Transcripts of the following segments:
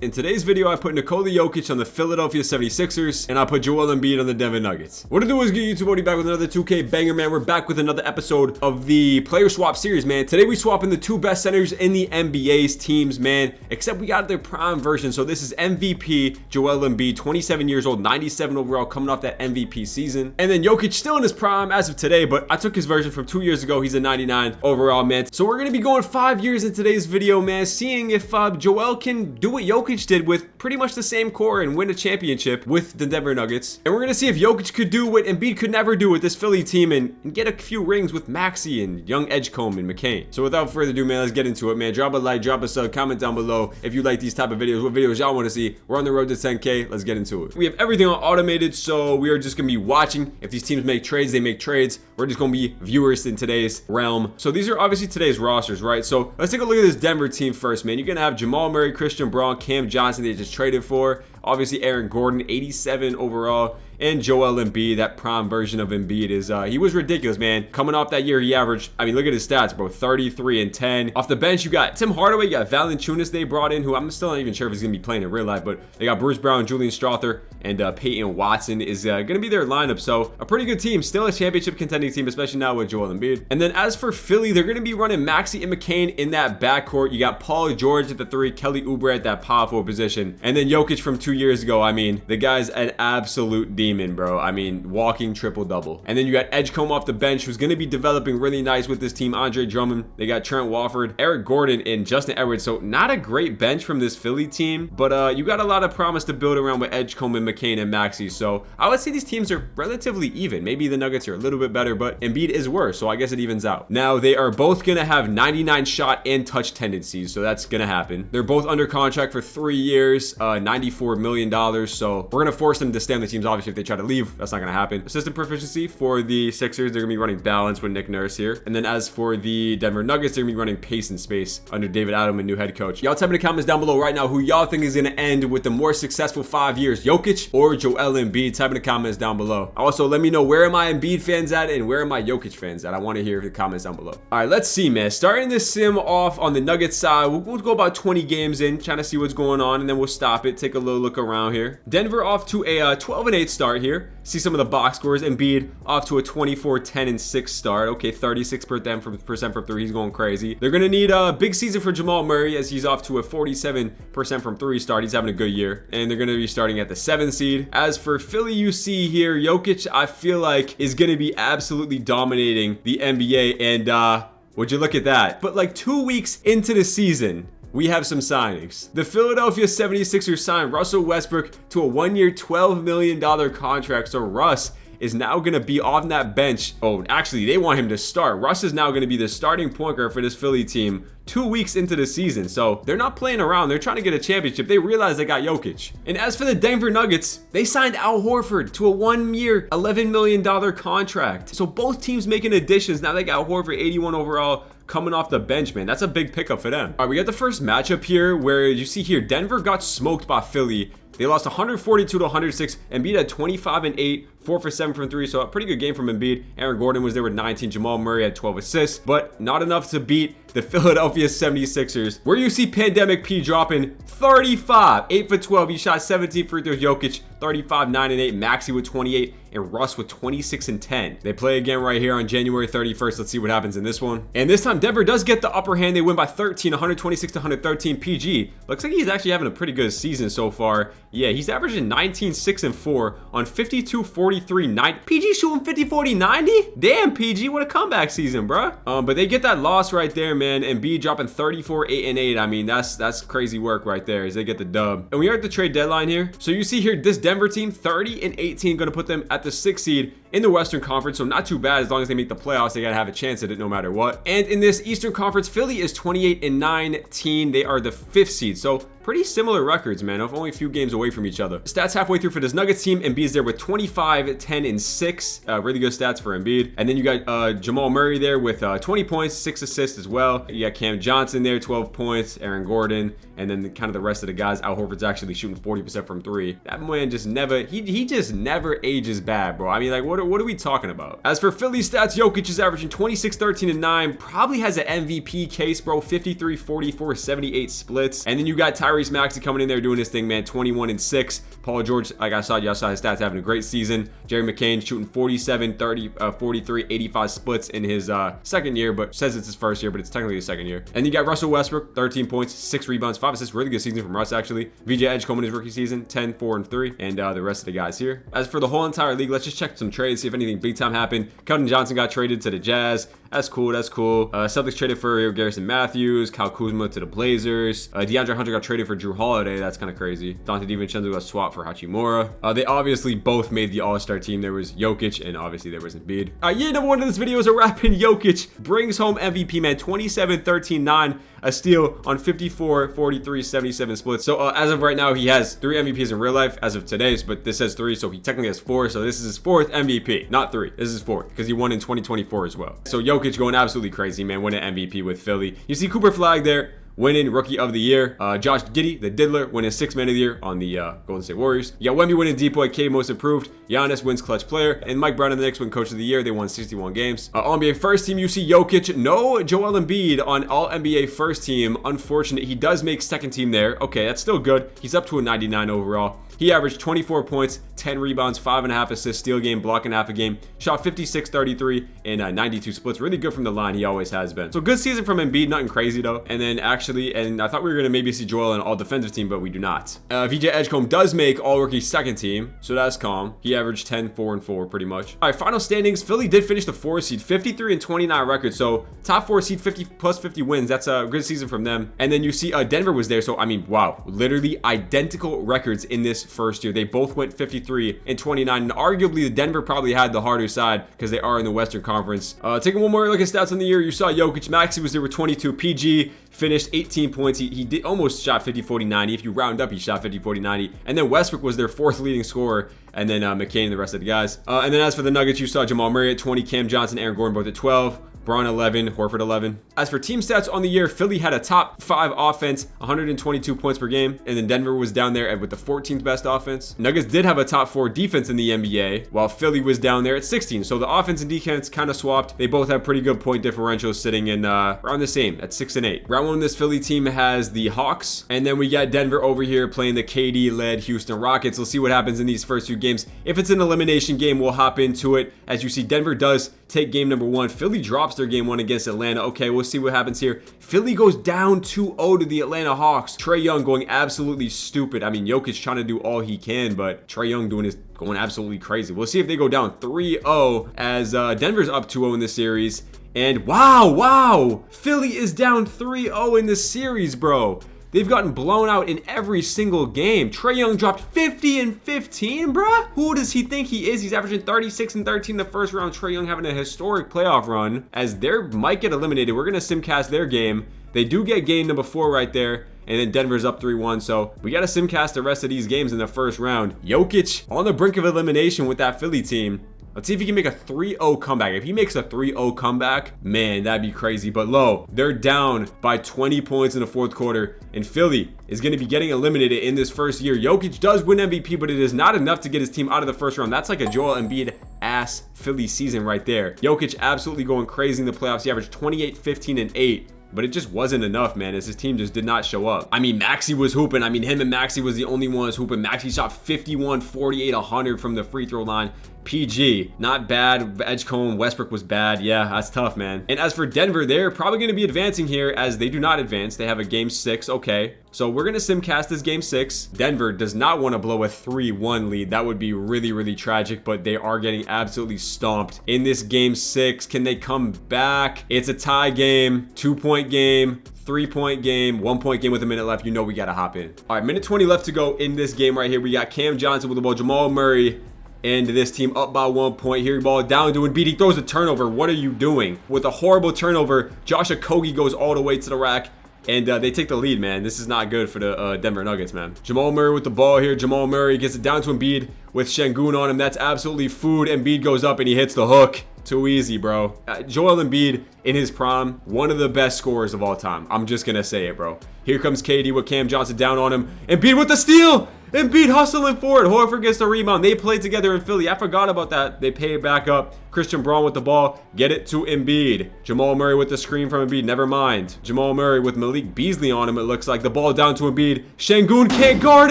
In today's video, I put Nikola Jokic on the Philadelphia 76ers, and I put Joel Embiid on the Denver Nuggets. What it do is good, YouTube? Back with another 2K banger, man. We're back with another episode of the player swap series, man. Today, we swap in the two best centers in the NBA's teams, man. Except we got their prime version. So this is MVP Joel Embiid, 27 years old, 97 overall, coming off that MVP season. And then Jokic still in his prime as of today, but I took his version from 2 years ago. He's a 99 overall, man. So we're gonna be going 5 years in today's video, man, seeing if Joel can do what Jokic did with pretty much the same core and win a championship with the Denver Nuggets. And we're gonna see if Jokic could do what Embiid could never do with this Philly team and get a few rings with Maxey and young Edgecombe and McCain. So without further ado, man, let's get into it, man. Drop a like, drop a sub, comment down below if you like these type of videos, what videos y'all want to see. We're on the road to 10K. Let's get into it. We have everything on automated, so we are just gonna be watching. If these teams make trades, they make trades. We're just gonna be viewers in today's realm. So these are obviously today's rosters, right? So let's take a look at this Denver team first, man. You're gonna have Jamal Murray, Christian Braun, Cam Johnson they just traded for. Obviously Aaron Gordon, 87 overall. And Joel Embiid, that prime version of Embiid is, he was ridiculous, man. Coming off that year, he averaged, I mean, look at his stats, bro, 33 and 10. Off the bench, you got Tim Hardaway, you got Valanciunas they brought in, who I'm still not even sure if he's going to be playing in real life, but they got Bruce Brown, Julian Strawther, and Peyton Watson is going to be their lineup. So a pretty good team, still a championship contending team, especially now with Joel Embiid. And then as for Philly, they're going to be running Maxey and McCain in that backcourt. You got Paul George at the 3, Kelly Oubre at that power forward position. And then Jokic from 2 years ago, I mean, the guy's an absolute demon, bro. I mean, walking triple-double. And then you got Edgecombe off the bench, who's going to be developing really nice with this team. Andre Drummond. They got Trent Wofford, Eric Gordon, and Justin Edwards. So not a great bench from this Philly team, but you got a lot of promise to build around with Edgecombe and McCain and Maxey. So I would say these teams are relatively even. Maybe the Nuggets are a little bit better, but Embiid is worse, so I guess it evens out. Now, they are both going to have 99 shot and touch tendencies, so that's going to happen. They're both under contract for 3 years, $94 million, so we're going to force them to stay on the teams. Obviously, if they try to leave, that's not going to happen. Assistant proficiency for the Sixers, they're going to be running balance with Nick Nurse here. And then as for the Denver Nuggets, they're going to be running pace and space under David Adelman, new head coach. Y'all type in the comments down below right now who y'all think is going to end with the more successful 5 years, Jokic or Joel Embiid. Type in the comments down below. Also, let me know, where are my Embiid fans at and where are my Jokic fans at? I want to hear the comments down below. All right, let's see, man. Starting this sim off on the Nuggets side, we'll go about 20 games in, trying to see what's going on, and then we'll stop it, take a little look around here. Denver off to a 12-8 start here. See some of the box scores. Embiid off to a 24-10-6 start. Okay, 36% from 3. He's going crazy. They're going to need a big season for Jamal Murray, as he's off to a 47% from 3 start. He's having a good year. And they're going to be starting at the 7th seed. As for Philly, you see here, Jokic, I feel like, is going to be absolutely dominating the NBA. And would you look at that? But like 2 weeks into the season, we have some signings. The Philadelphia 76ers signed Russell Westbrook to a 1-year, $12 million contract. So Russ is now going to be on that bench. Oh, actually, they want him to start. Russ is now going to be the starting point guard for this Philly team 2 weeks into the season. So they're not playing around. They're trying to get a championship. They realize they got Jokic. And as for the Denver Nuggets, they signed Al Horford to a 1-year, $11 million contract. So both teams making additions. Now they got Horford, 81 overall, coming off the bench, man. That's a big pickup for them. All right, we got the first matchup here where you see here, Denver got smoked by Philly. They lost 142 to 106. Embiid had 25 and 8, 4 for 7 from 3. So a pretty good game from Embiid. Aaron Gordon was there with 19. Jamal Murray had 12 assists, but not enough to beat the Philadelphia 76ers, where you see Pandemic P dropping 35, 8 for 12. He shot 17 free throws. Jokic, 35, 9 and 8. Maxey with 28, and Russ with 26 and 10. They play again right here on January 31st. Let's see what happens in this one. And this time, Denver does get the upper hand. They win by 13, 126 to 113. PG looks like he's actually having a pretty good season so far. Yeah, he's averaging 19, 6 and 4 on 52, 43, 9. PG shooting 50, 40, 90. Damn, PG, what a comeback season, bruh. But they get that loss right there, man. Embiid dropping 34, 8 and 8. I mean, that's crazy work right there as they get the dub. And we are at the trade deadline here. So you see here, this Denver team, 30 and 18, going to put them at the 6th seed in the Western Conference. So not too bad. As long as they make the playoffs, they got to have a chance at it no matter what. And in this Eastern Conference, Philly is 28 and 19. They are the 5th seed. So pretty similar records, man, of only a few games away from each other. Stats halfway through for this Nuggets team. Embiid's there with 25, 10, and 6. Really good stats for Embiid. And then you got Jamal Murray there with 20 points, 6 assists as well. You got Cam Johnson there, 12 points, Aaron Gordon, and then kind of the rest of the guys. Al Horford's actually shooting 40% from 3. That man just never, he just never ages bad, bro. I mean, like, what are we talking about? As for Philly stats, Jokic is averaging 26, 13, and 9. Probably has an MVP case, bro. 53, 44, 78 splits. And then you got Tyrese Tyrese Maxey coming in there doing his thing, man. 21 and 6. Paul George, like I saw, y'all saw his stats, having a great season. Jerry McCain shooting 47, 30, 43, 85 splits in his second year, but says it's his first year, but it's technically his second year. And you got Russell Westbrook, 13 points, 6 rebounds, 5 assists. Really good season from Russ, actually. VJ Edgecombe in his rookie season, 10, 4, and 3. And the rest of the guys here. As for the whole entire league, let's just check some trades, see if anything big time happened. Keldon Johnson got traded to the Jazz. That's cool. That's cool. Celtics traded for Garrison Matthews. Kyle Kuzma to the Blazers. DeAndre Hunter got traded for Drew Holiday. That's kind of crazy. Dante DiVincenzo got swapped for Hachimura. They obviously both made the All-Star team. There was Jokic and obviously there was Embiid. Yeah, number one of this video is a rapping Jokic. Brings home MVP, man. 27, 13, 9. A steal on 54, 43, 77 splits. So as of right now, he has 3 MVPs in real life as of today, but this says 3, so he technically has 4. So this is his 4th MVP, not 3. This is his 4th because he won in 2024 as well. So Jokic going absolutely crazy, man. Winning MVP with Philly. You see Cooper Flag there, winning Rookie of the Year. Josh Giddey, the Diddler, winning 6th Man of the Year on the Golden State Warriors. Yeah, Wemby winning Depoy K Most Improved. Giannis wins Clutch Player. And Mike Brown and the Knicks win Coach of the Year. They won 61 games. All-NBA First Team, you see Jokic. No Joel Embiid on All-NBA First Team. Unfortunate. He does make second team there. Okay, that's still good. He's up to a 99 overall. He averaged 24 points, 10 rebounds, 5.5 assists, steal game, block and half a game. Shot 56, 33, and 92 splits. Really good from the line. He always has been. So good season from Embiid. Nothing crazy though. And then actually, and I thought we were going to maybe see Joel on all defensive team, but we do not. VJ Edgecombe does make all rookie second team. So that's calm. He averaged 10, 4, and 4 pretty much. All right, final standings. Philly did finish the 4 seed, 53 and 29 record. So top 4 seed, 50 plus 50 wins. That's a good season from them. And then you see Denver was there. So I mean, wow, literally identical records in this first year. They both went 53 and 29, and arguably the Denver probably had the harder side because they are in the Western Conference. Taking one more look at stats on the year, you saw Jokic. Maxey was there with 22. PG finished 18 points. He did almost shot 50, 40, 90. If you round up, he shot 50, 40, 90. And then Westbrook was their 4th leading scorer. And then McCain and the rest of the guys. And then as for the Nuggets, you saw Jamal Murray at 20, Cam Johnson, Aaron Gordon both at 12. Braun 11, Horford 11. As for team stats on the year, Philly had a top 5 offense, 122 points per game, and then Denver was down there with the 14th best offense. Nuggets did have a top 4 defense in the NBA, while Philly was down there at 16. So the offense and defense kind of swapped. They both have pretty good point differentials, sitting in around the same at 6 and 8. Round 1 of this Philly team has the Hawks, and then we got Denver over here playing the KD-led Houston Rockets. We'll see what happens in these first 2 games. If it's an elimination game, we'll hop into it. As you see, Denver does take game number 1. Philly drops their game 1 against Atlanta. Okay, we'll see what happens here. Philly goes down 2-0 to the Atlanta Hawks. Trae Young going absolutely stupid. I mean, Jokic trying to do all he can, but Trae Young going absolutely crazy. We'll see if they go down 3-0 as Denver's up 2-0 in this series. And wow, Philly is down 3-0 in this series, bro. They've gotten blown out in every single game. Trae Young dropped 50 and 15, bruh. Who does he think he is? He's averaging 36 and 13 in the first round. Trae Young having a historic playoff run as they might get eliminated. We're going to simcast their game. They do get game number 4 right there. And then Denver's up 3-1. So we got to simcast the rest of these games in the first round. Jokic on the brink of elimination with that Philly team. Let's see if he can make a 3-0 comeback. If he makes a 3-0 comeback, man, that'd be crazy. But low, they're down by 20 points in the 4th quarter. And Philly is going to be getting eliminated in this first year. Jokic does win MVP, but it is not enough to get his team out of the first round. That's like a Joel Embiid ass Philly season right there. Jokic absolutely going crazy in the playoffs. He averaged 28, 15, and 8. But it just wasn't enough, man, as his team just did not show up. I mean, Maxey was hooping. I mean, him and Maxey was the only ones hooping. Maxey shot 51, 48, 100 from the free throw line. PG, not bad. Edgecombe, Westbrook was bad. Yeah, that's tough, man. And as for Denver, they're probably going to be advancing here as they do not advance. They have a game 6. Okay. So we're going to simcast this game 6. Denver does not want to blow a 3-1 lead. That would be really, really tragic, but they are getting absolutely stomped in this game 6. Can they come back? It's a tie game, 2-point game. 3-point game, 1-point game with a minute left. You know we got to hop in. All right, minute 20 left to go in this game right here. We got Cam Johnson with the ball, Jamal Murray, and this team up by 1 point. Here, ball down to Embiid. He throws a turnover. What are you doing? With a horrible turnover, Josh Okogie goes all the way to the rack. And they take the lead, man. This is not good for the Denver Nuggets, man. Jamal Murray with the ball here. Jamal Murray gets it down to Embiid with Şengün on him. That's absolutely food. Embiid goes up and he hits the hook. Too easy, bro. Joel Embiid in his prime, one of the best scorers of all time. I'm just going to say it, bro. Here comes KD with Cam Johnson down on him. Embiid with the steal. Embiid hustling for it. Horford gets the rebound. They played together in Philly. I forgot about that. They pay it back up. Christian Braun with the ball. Get it to Embiid. Jamal Murray with the screen from Embiid. Never mind. Jamal Murray with Malik Beasley on him. It looks like the ball down to Embiid. Şengün can't guard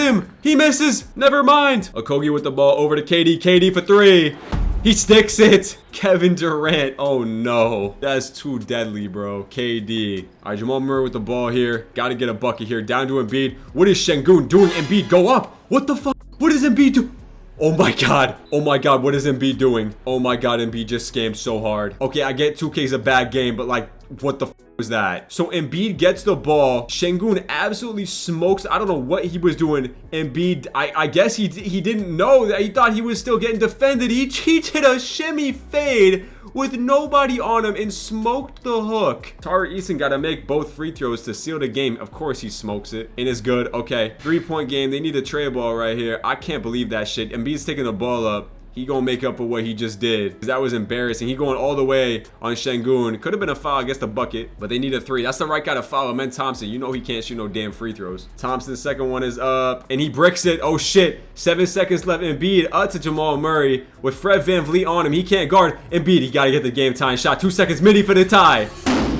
him. He misses. Never mind. Okogie with the ball over to KD. KD for three. He sticks it. Kevin Durant. Oh no. That's too deadly, bro. KD. All right, Jamal Murray with the ball here. Got to get a bucket here. Down to Embiid. What is Şengün doing? Embiid, go up. What the fuck? What does Embiid do? Oh my god. Oh my god. What is Embiid doing? Oh my god. Embiid just scammed so hard. Okay, I get 2K is a bad game, but like, what the was that? So Embiid gets the ball. Şengün absolutely smokes. I don't know what he was doing. Embiid, I guess he didn't know that. He thought he was still getting defended. He did a shimmy fade with nobody on him and smoked the hook. Tari Eason got to make both free throws to seal the game. Of course he smokes it and it's good. Okay, 3-point game. They need a tray ball right here. I can't believe that shit. Embiid's taking the ball up. He gonna make up for what he just did. That was embarrassing. He going all the way on Şengün. Could have been a foul against the bucket, but they need a three. That's the right guy to foul. Amen Thompson. You know he can't shoot no damn free throws. Thompson's second one is up, and he bricks it. Oh shit. 7 seconds left. Embiid up to Jamal Murray with Fred VanVleet on him. He can't guard. Embiid, he gotta get the game tying shot. 2 seconds. Mini for the tie.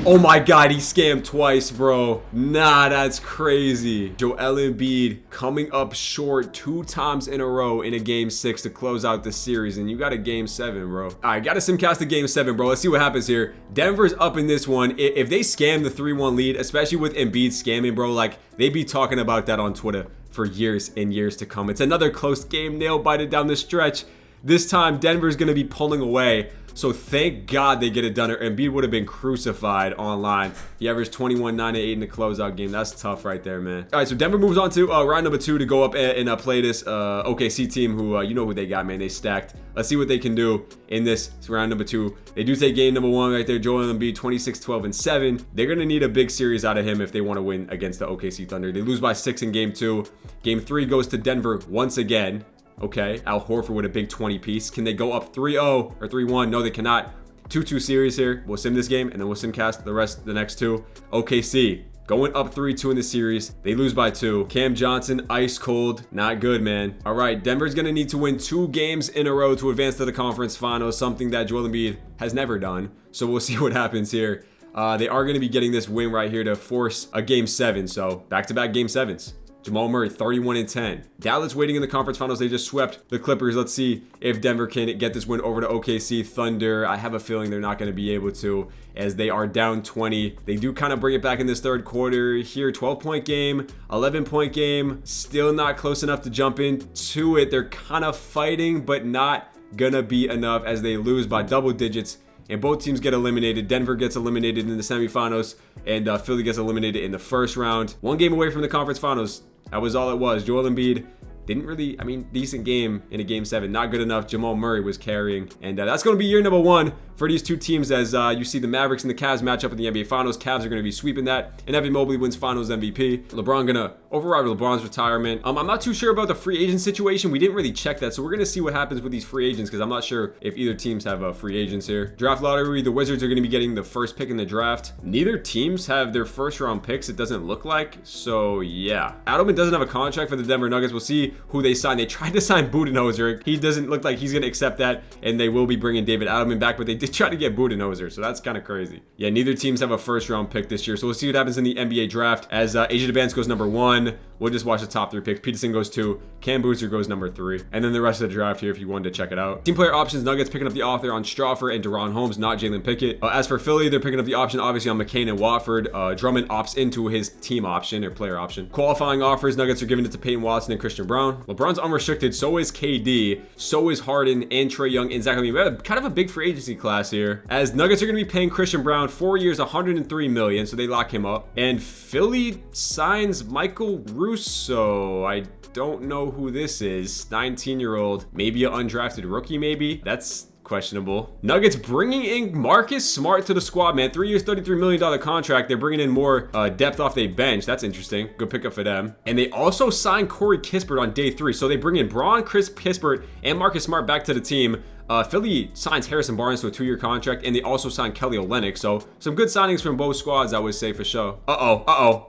Oh my god, he scammed twice, bro. Nah, that's crazy. Joel Embiid coming up short 2 times in a row in a game 6 to close out the series, and you got a game 7, bro. All right, got to simcast a game 7, bro. Let's see what happens here. Denver's up in this one. If they scam the 3-1 lead, especially with Embiid scamming, bro, like they be talking about that on Twitter for years and years to come. It's another close game, nail-bited down the stretch. This time, Denver's going to be pulling away. So thank God they get it done. Embiid would have been crucified online. He averaged 21, 9, and 8 in the closeout game. That's tough right there, man. All right, so Denver moves on to round number 2 to go up and play this OKC team who, you know who they got, man. They stacked. Let's see what they can do in this round number 2. They do take game number 1 right there. Joel Embiid, 26, 12, and 7. They're going to need a big series out of him if they want to win against the OKC Thunder. They lose by 6 in game 2. Game 3 goes to Denver once again. Okay, Al Horford with a big 20 piece. Can they go up 3-0 or 3-1? No, they cannot. 2-2 series here. We'll sim this game and then we'll simcast the next 2. OKC going up 3-2 in the series. They lose by 2. Cam Johnson, ice cold. Not good, man. All right, Denver's going to need to win 2 games in a row to advance to the conference finals, something that Joel Embiid has never done. So we'll see what happens here. They are going to be getting this win right here to force a game 7. So back-to-back game 7s. Jamal Murray, 31 and 10. Dallas waiting in the conference finals. They just swept the Clippers. Let's see if Denver can get this win over to OKC Thunder. I have a feeling they're not going to be able to, as they are down 20. They do kind of bring it back in this third quarter here. 12-point game, 11-point game. Still not close enough to jump into it. They're kind of fighting, but not going to be enough as they lose by double digits. And both teams get eliminated. Denver gets eliminated in the semifinals, and Philly gets eliminated in the first round. 1 game away from the conference finals. That was all it was. Joel Embiid didn't really, decent game in a game 7. Not good enough. Jamal Murray was carrying. And that's going to be year number 1 for these 2 teams as you see the Mavericks and the Cavs match up in the NBA Finals. Cavs are going to be sweeping that. And Evan Mobley wins Finals MVP. LeBron going to override LeBron's retirement. I'm not too sure about the free agent situation. We didn't really check that. So we're going to see what happens with these free agents because I'm not sure if either teams have free agents here. Draft lottery, the Wizards are going to be getting the first pick in the draft. Neither teams have their first round picks, it doesn't look like. So yeah. Adelman doesn't have a contract for the Denver Nuggets. We'll see who they sign. They tried to sign Budenholzer. He doesn't look like he's going to accept that. And they will be bringing David Adelman back, but they did try to get Budenholzer. So that's kind of crazy. Yeah, neither teams have a first round pick this year. So we'll see what happens in the NBA draft as Asia Debance goes number 1. We'll just watch the top 3 picks. Peterson goes 2. Cam Boozer goes number 3. And then the rest of the draft here if you wanted to check it out. Team player options, Nuggets picking up the author on Strawford and Deron Holmes, not Jalen Pickett. As for Philly, they're picking up the option obviously on McCain and Watford. Drummond opts into his team option or player option. Qualifying offers, Nuggets are giving it to Peyton Watson and Christian Brown. LeBron's unrestricted, so is KD, so is Harden and Trae Young and Zach LaVine. We have kind of a big free agency class here as Nuggets are going to be paying Christian Brown 4 years, $103 million, so they lock him up. And Philly signs Michael Russo. I don't know who this is. 19-year-old, maybe an undrafted rookie, maybe. That's questionable. Nuggets bringing in Marcus Smart to the squad, man. 3 years, $33 million contract. They're bringing in more depth off their bench. That's interesting. Good pickup for them. And they also signed Corey Kispert on day 3. So they bring in Braun, Chris Kispert, and Marcus Smart back to the team. Philly signs Harrison Barnes to a 2-year contract, and they also signed Kelly Olynyk. So some good signings from both squads, I would say, for sure.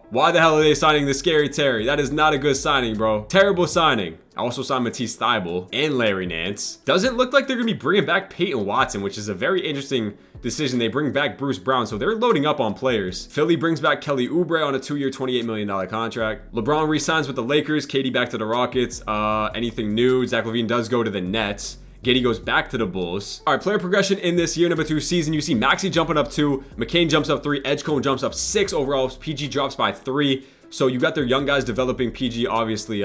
Why the hell are they signing the Scary Terry? That is not a good signing, bro. Terrible signing. I also signed Matisse Thybulle and Larry Nance. Doesn't look like they're going to be bringing back Peyton Watson, which is a very interesting decision. They bring back Bruce Brown, so they're loading up on players. Philly brings back Kelly Oubre on a 2-year, $28 million contract. LeBron re-signs with the Lakers. KD back to the Rockets. Anything new? Zach LaVine does go to the Nets. Giddey goes back to the Bulls. All right, player progression in this year number 2 season. You see Maxey jumping up 2, McCain jumps up 3, Edgecombe jumps up 6 overall. PG drops by 3. So you got their young guys developing. PG obviously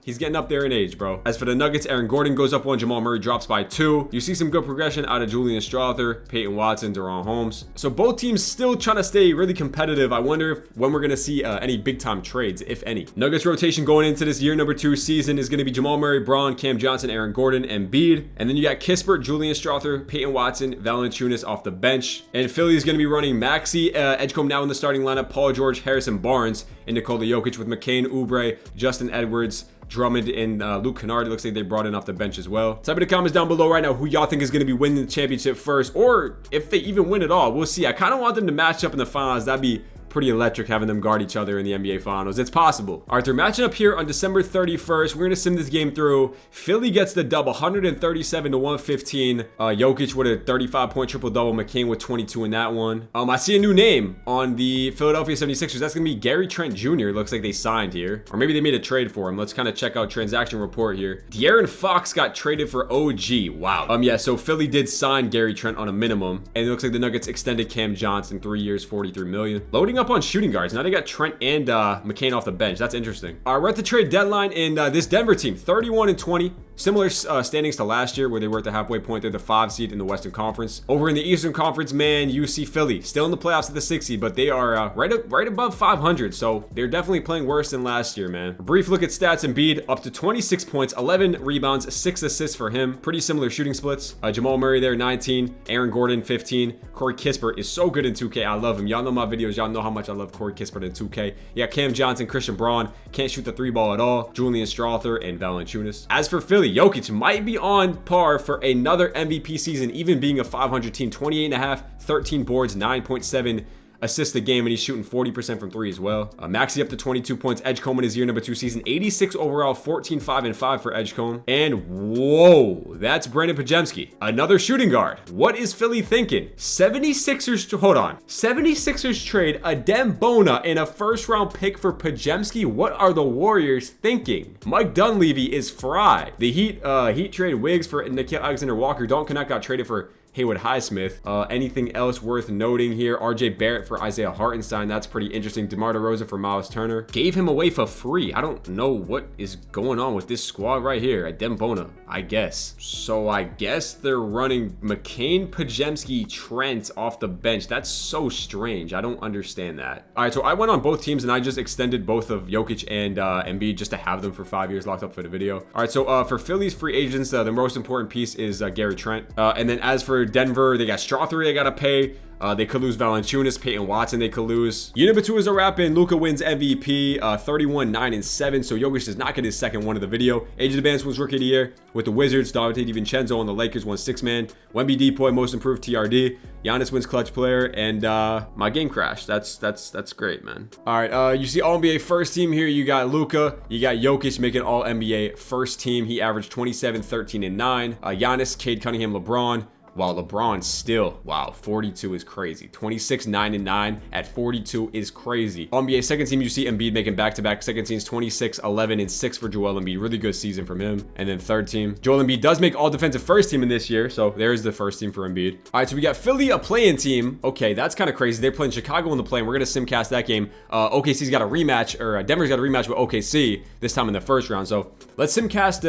he's getting up there in age, bro. As for the Nuggets, Aaron Gordon goes up 1, Jamal Murray drops by 2. You see some good progression out of Julian Strawther, Peyton Watson, Deron Holmes. So both teams still trying to stay really competitive. I wonder when we're going to see any big-time trades, if any. Nuggets rotation going into this year number 2 season is going to be Jamal Murray, Braun, Cam Johnson, Aaron Gordon, Embiid. And then you got Kispert, Julian Strawther, Peyton Watson, Valanciunas off the bench. And Philly is going to be running Maxey, Edgecombe now in the starting lineup, Paul George, Harrison Barnes, and NIKOLA Jokic with McCain, Oubre, Justin Edwards, Drummond, and Luke Kennard. It looks like they brought in off the bench as well. Type in the comments down below right now who y'all think is going to be winning the championship first, or if they even win it all. We'll see. I kind of want them to match up in the finals. That'd be pretty electric having them guard each other in the NBA Finals. It's possible. All right, they're matching up here on December 31st. We're going to sim this game through. Philly gets the dub, 137 to 115. Jokic with a 35-point triple-double. McCain with 22 in that one. I see a new name on the Philadelphia 76ers. That's going to be Gary Trent Jr. Looks like they signed here. Or maybe they made a trade for him. Let's kind of check out transaction report here. De'Aaron Fox got traded for OG. Wow. Yeah, so Philly did sign Gary Trent on a minimum. And it looks like the Nuggets extended Cam Johnson 3 years, $43 million. Loading up on shooting guards. Now they got Trent and McCain off the bench. That's interesting. We're at the trade deadline, and this Denver team, 31 and 20. Similar standings to last year where they were at the halfway point. They're the 5 seed in the Western Conference. Over in the Eastern Conference, man, you see Philly still in the playoffs at the 6 seed, but they are right above 500. So they're definitely playing worse than last year, man. A brief look at stats. Embiid up to 26 points, 11 rebounds, 6 assists for him. Pretty similar shooting splits. Jamal Murray there, 19. Aaron Gordon, 15. Corey Kispert is so good in 2K. I love him. Y'all know my videos. Y'all know how much I love Corey Kispert in 2K. You got Cam Johnson, Christian Braun. Can't shoot the 3-ball at all. Julian Strawther and Valanciunas. As for Philly, Jokic might be on par for another MVP season, even being a 500 team. 28.5, 13 boards, 9.7 assists a game, and he's shooting 40% from 3 as well. Maxey up to 22 points. Edgecombe in his year number 2 season, 86 overall, 14, 5, and 5 for Edgecombe. And whoa, that's Brandon Podziemski, another shooting guard. What is Philly thinking? 76ers, hold on. 76ers trade Adem Bona and a first-round pick for Podziemski. What are the Warriors thinking? Mike Dunleavy is fried. The Heat trade Wiggs for Nickeil Alexander-Walker. Dalton Knecht got traded for Haywood Highsmith. Anything else worth noting here? RJ Barrett for Isaiah Hartenstein. That's pretty interesting. DeMar DeRozan for Miles Turner. Gave him away for free. I don't know what is going on with this squad right here at Dembona, I guess. So I guess they're running McCain, Podziemski, Trent off the bench. That's so strange. I don't understand that. All right, so I went on both teams and I just extended both of Jokic and Embiid just to have them for 5 years locked up for the video. All right, so for Philly's free agents, the most important piece is Gary Trent. And then as for Denver, they got Strawther they got to pay. They could lose Valanciunas, Peyton Watson they could lose. Unit 2 is a wrap in. Luka wins MVP, 31, 9, and 7. So Jokic does not get his second one of the video. Age of the Bands was Rookie of the Year with the Wizards. Donte DiVincenzo on the Lakers won 6-man. Wemby Depoy, Most Improved TRD. Giannis wins Clutch Player, and my game crashed. That's great, man. All right, you see All NBA first team here. You got Luka, you got Jokic making All NBA first team. He averaged 27, 13, and 9. Giannis, Cade Cunningham, LeBron. Wow, LeBron still, wow, 42 is crazy. 26, 9, and 9 at 42 is crazy. NBA second team, you see Embiid making back-to-back second teams, 26, 11, and 6 for Joel Embiid. Really good season from him. And then third team, Joel Embiid does make all defensive first team in this year. So there's the first team for Embiid. All right, so we got Philly, a play-in team. Okay, that's kind of crazy. They're playing Chicago in the play-in. We're going to simcast that game. OKC's got a rematch, or Denver's got a rematch with OKC this time in the first round. So let's simcast,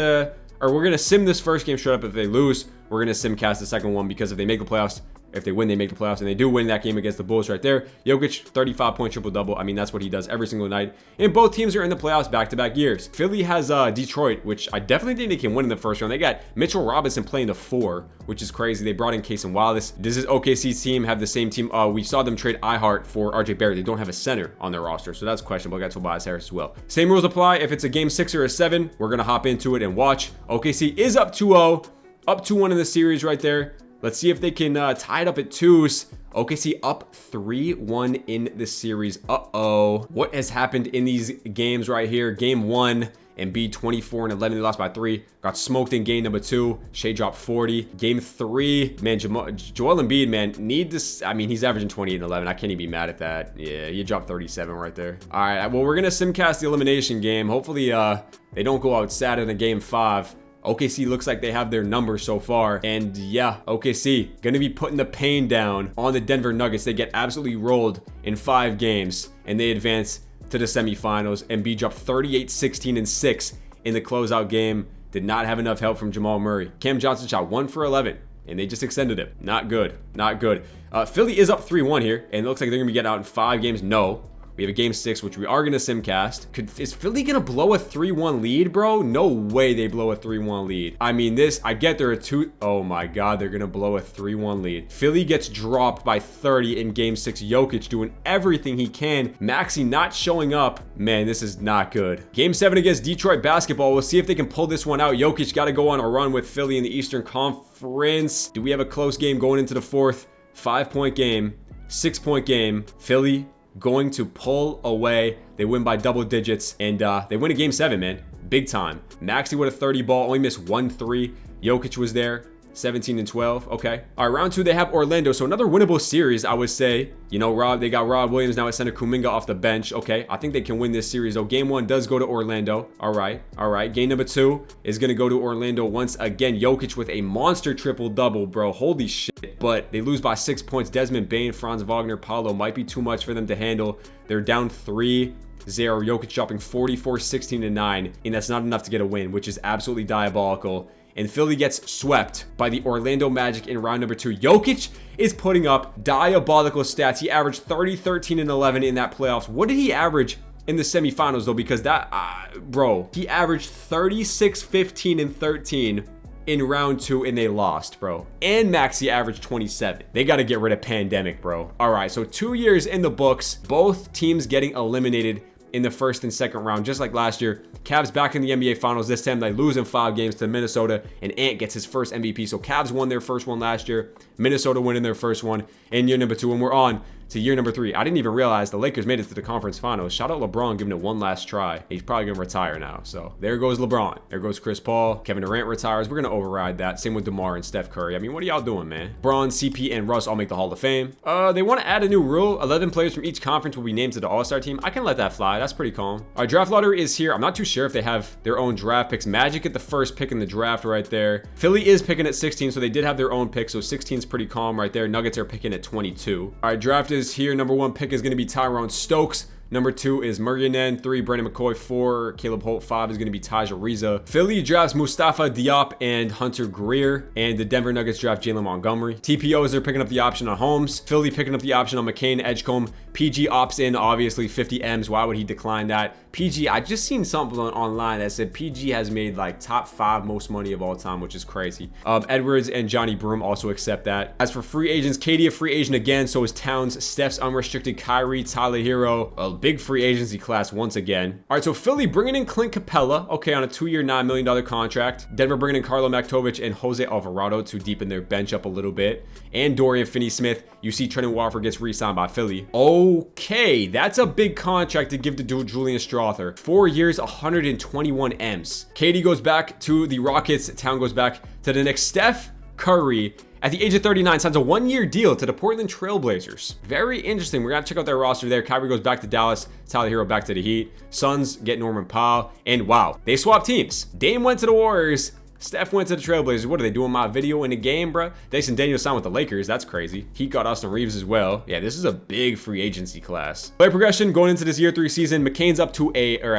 or we're going to sim this first game straight up. If they lose, we're going to simcast the second one, because if they make the playoffs, if they win, they make the playoffs, and they do win that game against the Bulls right there. Jokic, 35-point triple-double. I mean, that's what he does every single night. And both teams are in the playoffs back-to-back years. Philly has Detroit, which I definitely think they can win in the first round. They got Mitchell Robinson playing the 4, which is crazy. They brought in Cason Wallace. This is OKC's team, have the same team. We saw them trade iHeart for RJ Barrett. They don't have a center on their roster, so that's questionable. I got Tobias Harris as well. Same rules apply. If it's a game 6 or a 7, we're going to hop into it and watch. OKC is up 2-0. up 2-1 in the series right there. Let's see if they can tie it up at 2s. OKC up 3-1 in the series. Uh-oh. What has happened in these games right here? Game 1, Embiid 24 and 11. They lost by 3. Got smoked in game number 2. Shea dropped 40. Game 3, man, Joel Embiid, man, need this. I mean, he's averaging 28 and 11. I can't even be mad at that. Yeah, he dropped 37 right there. All right, well, we're going to simcast the elimination game. Hopefully, they don't go out sad in a game 5. OKC looks like they have their number so far. And yeah, OKC gonna be putting the pain down on the Denver Nuggets. They get absolutely rolled in 5 games and they advance to the semifinals. Embiid dropped 38, 16, and 6 in the closeout game. Did not have enough help from Jamal Murray. Cam Johnson shot 1 for 11 and they just extended him. Not good, not good. Philly is up 3-1 here and it looks like they're gonna be getting out in 5 games. No. We have a game 6, which we are going to simcast. Is Philly going to blow a 3-1 lead, bro? No way they blow a 3-1 lead. I mean, I get there at 2. Oh my God, they're going to blow a 3-1 lead. Philly gets dropped by 30 in game 6. Jokic doing everything he can. Maxey not showing up. Man, this is not good. Game 7 against Detroit basketball. We'll see if they can pull this one out. Jokic got to go on a run with Philly in the Eastern Conference. Do we have a close game going into the 4th? 5-point game, 6-point game. Philly going to pull away. They win by double digits and they win a game 7, man. Big time. Maxey with a 30 ball, only missed 1 3. Jokic was there. 17 and 12. Okay. All right, round 2, they have Orlando. So another winnable series, I would say. You know, they got Rob Williams now at center, Kuminga off the bench. Okay, I think they can win this series. Though game 1 does go to Orlando. All right. Game number 2 is going to go to Orlando once again. Jokic with a monster triple-double, bro. Holy shit. But they lose by 6 points. Desmond Bane, Franz Wagner, Paolo might be too much for them to handle. They're down 3-0. Jokic dropping 44, 16, and 9. And that's not enough to get a win, which is absolutely diabolical. And Philly gets swept by the Orlando Magic in round number 2. Jokic is putting up diabolical stats. He averaged 30, 13, and 11 in that playoffs. What did he average in the semifinals, though? Because that, bro, he averaged 36, 15, and 13 in round 2, and they lost, bro. And Maxey averaged 27. They got to get rid of Pandemic, bro. All right, so 2 years in the books. Both teams getting eliminated in the 1st and 2nd round, just like last year. Cavs back in the NBA Finals. This time they lose in 5 games to Minnesota, and Ant gets his first MVP. So Cavs won their first one last year. Minnesota winning their first one in year number 2, and we're on to year number 3. I didn't even realize the Lakers made it to the conference finals. Shout out LeBron giving it one last try. He's probably gonna retire now. So there goes LeBron. There goes Chris Paul. Kevin Durant retires. We're gonna override that. Same with DeMar and Steph Curry. I mean, what are y'all doing, man? Braun, CP, and Russ all make the Hall of Fame. They want to add a new rule. 11 players from each conference will be named to the All-Star team. I can let that fly. That's pretty calm. Our draft lottery is here. I'm not too sure if they have their own draft picks. Magic at the first pick in the draft right there. Philly is picking at 16, so they did have their own pick. So 16 is pretty calm right there. Nuggets are picking at 22. All right, draft is here. Number 1 pick is going to be Tyrone Stokes. Number 2 is Murganen. 3, Brandon McCoy. 4, Caleb Holt. 5 is going to be Taj Ariza. Philly drafts Mustafa Diop and Hunter Greer. And the Denver Nuggets draft Jalen Montgomery. TPOs are picking up the option on Holmes. Philly picking up the option on McCain, Edgecombe. PG opts in, obviously, 50 M's. Why would he decline that? PG, I just seen something online that said PG has made like top 5 most money of all time, which is crazy. Edwards and Johnny Broom also accept that. As for free agents, KD a free agent again. So is Towns, Steph's unrestricted, Kyrie, Tyler Hero. A big free agency class once again. All right, so Philly bringing in Clint Capella, okay, on a 2-year, $9 million contract. Denver bringing in Carlo Maktovich and Jose Alvarado to deepen their bench up a little bit. And Dorian Finney-Smith. You see Trendon Watford gets re-signed by Philly. Okay, that's a big contract to give to Julian Strother. 4 years, 121 M's. KD goes back to the Rockets. Town goes back to the Knicks. Steph Curry, at the age of 39, signs a 1-year deal to the Portland Trailblazers. Very interesting. We're going to check out their roster there. Kyrie goes back to Dallas. Tyler Hero back to the Heat. Suns get Norman Powell. And wow, they swapped teams. Dame went to the Warriors. Steph went to the Trailblazers. What are they doing? My video in the game, bro? Dyson Daniels signed with the Lakers. That's crazy. He got Austin Reeves as well. Yeah, this is a big free agency class. Player progression going into this year 3 season. McCain's up to